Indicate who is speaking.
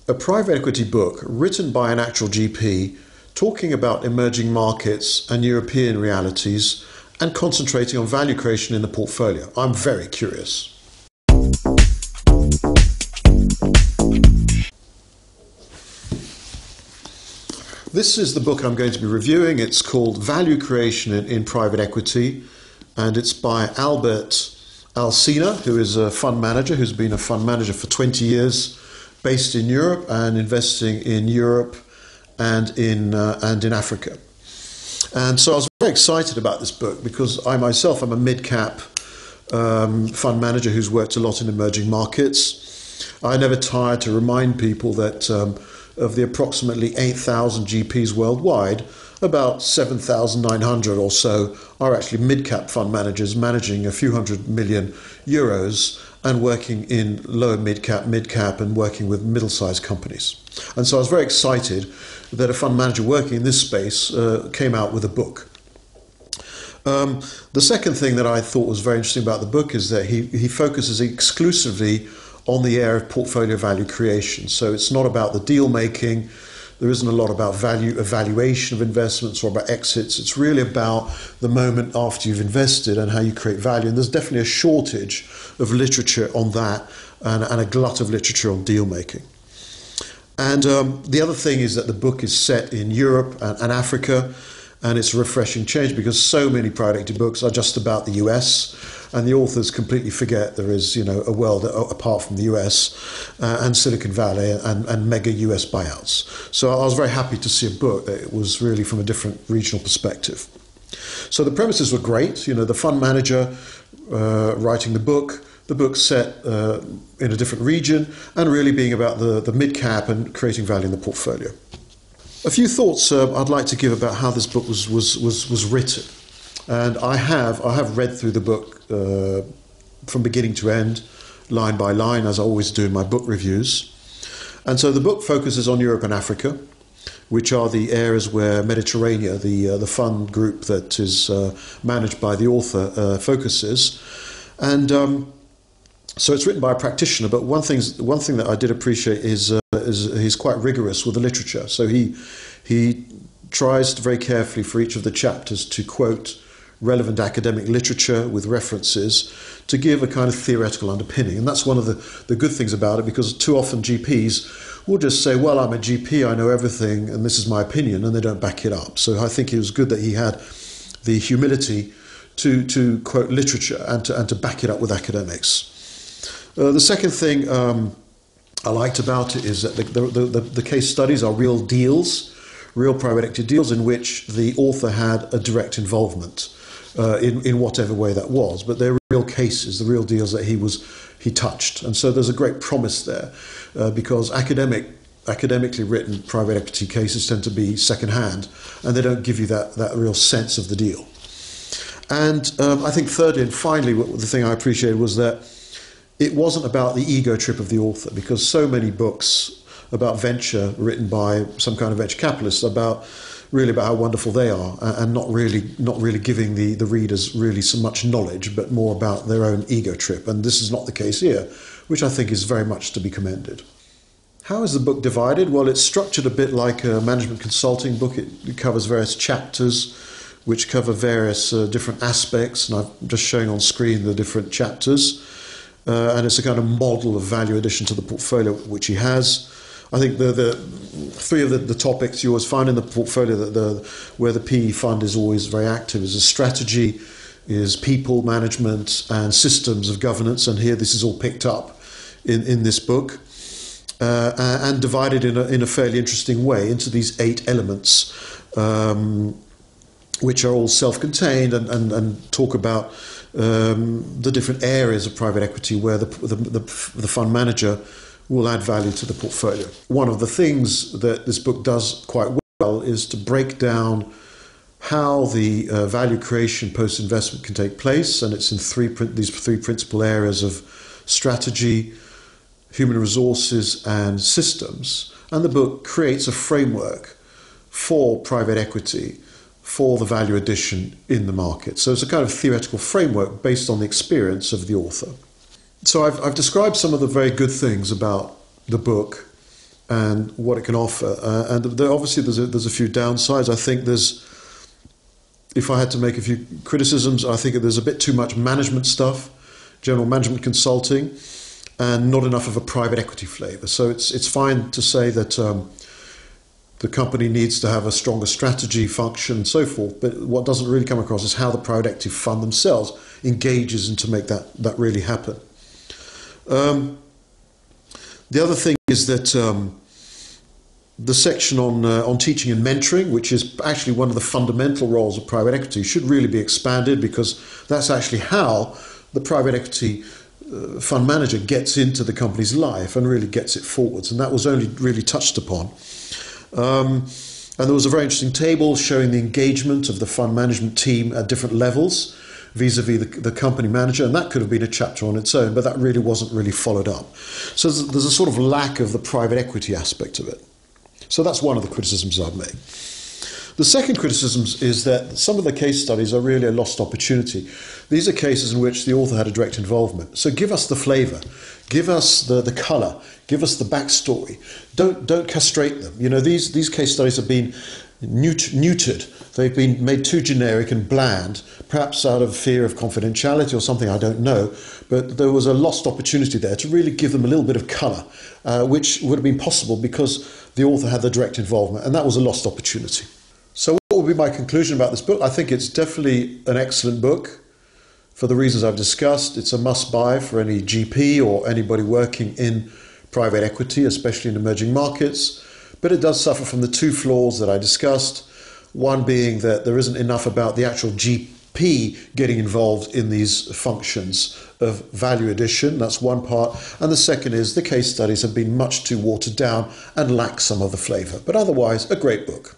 Speaker 1: a private equity book written by an actual GP talking about emerging markets and European realities and concentrating on value creation in the portfolio. I'm very curious. This is the book I'm going to be reviewing. It's called Value Creation in Private Equity, and it's by Albert Alsina, who is a fund manager, who's been a fund manager for 20 years, based in Europe and investing in Europe and in Africa. And so I was very excited about this book because I myself am a mid-cap fund manager who's worked a lot in emerging markets. I never tire to remind people that of the approximately 8,000 GPs worldwide, about 7,900 or so are actually mid-cap fund managers managing a few hundred million euros and working in lower mid-cap, and working with middle-sized companies. And so I was very excited that a fund manager working in this space came out with a book. The second thing that I thought was very interesting about the book is that he focuses exclusively on the area of portfolio value creation. So it's not about the deal making. There isn't a lot about value evaluation of investments or about exits. It's really about the moment after you've invested and how you create value. And there's definitely a shortage of literature on that and a glut of literature on deal making. And the other thing is that the book is set in Europe and Africa, and it's a refreshing change because so many private equity books are just about the US, and the authors completely forget there is, a world apart from the US and Silicon Valley and mega US buyouts. So I was very happy to see a book that was really from a different regional perspective. So the premises were great. The fund manager writing the book set in a different region, and really being about the mid-cap and creating value in the portfolio. A few thoughts I'd like to give about how this book was written. And I have read through the book from beginning to end, line by line, as I always do in my book reviews. And so the book focuses on Europe and Africa, which are the areas where Mediterranean, the fund group that is managed by the author, focuses. And so it's written by a practitioner, but one thing that I did appreciate is he's quite rigorous with the literature. So he tries to very carefully for each of the chapters to quote relevant academic literature with references to give a kind of theoretical underpinning. And that's one of the good things about it, because too often GPs will just say, well, I'm a GP, I know everything, and this is my opinion, and they don't back it up. So I think it was good that he had the humility to quote literature and to back it up with academics. The second thing I liked about it is that the case studies are real deals, real private equity deals in which the author had a direct involvement in whatever way that was. But they're real cases, the real deals that he touched. And so there's a great promise there because academically written private equity cases tend to be second-hand, and they don't give you that real sense of the deal. And I think thirdly and finally, the thing I appreciated was that it wasn't about the ego trip of the author, because so many books about venture written by some kind of venture capitalists about how wonderful they are, and not really giving the readers really so much knowledge, but more about their own ego trip. And this is not the case here, which I think is very much to be commended. How is the book divided? Well, it's structured a bit like a management consulting book. It covers various chapters which cover various different aspects, and I'm just showing on screen the different chapters. And it's a kind of model of value addition to the portfolio which he has. I think the three of the topics you always find in the portfolio where the PE fund is always very active is a strategy, is people management, and systems of governance. And here this is all picked up in this book and divided in a fairly interesting way into these 8 elements, which are all self-contained and talk about the different areas of private equity where the fund manager will add value to the portfolio. One of the things that this book does quite well is to break down how the value creation post-investment can take place, and it's in these three principal areas of strategy, human resources, and systems. And the book creates a framework for private equity for the value addition in the market. So it's a kind of theoretical framework based on the experience of the author. So I've described some of the very good things about the book and what it can offer. And obviously there's a few downsides. I think if I had to make a few criticisms, I think there's a bit too much management stuff, general management consulting, and not enough of a private equity flavour. So it's fine to say that the company needs to have a stronger strategy, function, and so forth, but what doesn't really come across is how the private equity fund themselves engages in to make that really happen. The other thing is that the section on teaching and mentoring, which is actually one of the fundamental roles of private equity, should really be expanded, because that's actually how the private equity fund manager gets into the company's life and really gets it forwards. And that was only really touched upon. And there was a very interesting table showing the engagement of the fund management team at different levels vis-a-vis the company manager, and that could have been a chapter on its own, but that really wasn't really followed up. So there's a sort of lack of the private equity aspect of it. So that's one of the criticisms I've made. The second criticism is that some of the case studies are really a lost opportunity. These are cases in which the author had a direct involvement. So give us the flavour, give us the colour, give us the backstory. Don't castrate them. You know, these case studies have been neutered. They've been made too generic and bland, perhaps out of fear of confidentiality or something, I don't know. But there was a lost opportunity there to really give them a little bit of colour, which would have been possible because the author had the direct involvement, and that was a lost opportunity. So what would be my conclusion about this book? I think it's definitely an excellent book for the reasons I've discussed. It's a must-buy for any GP or anybody working in private equity, especially in emerging markets. But it does suffer from the two flaws that I discussed. One being that there isn't enough about the actual GP getting involved in these functions of value addition. That's one part. And the second is the case studies have been much too watered down and lack some of the flavour. But otherwise, a great book.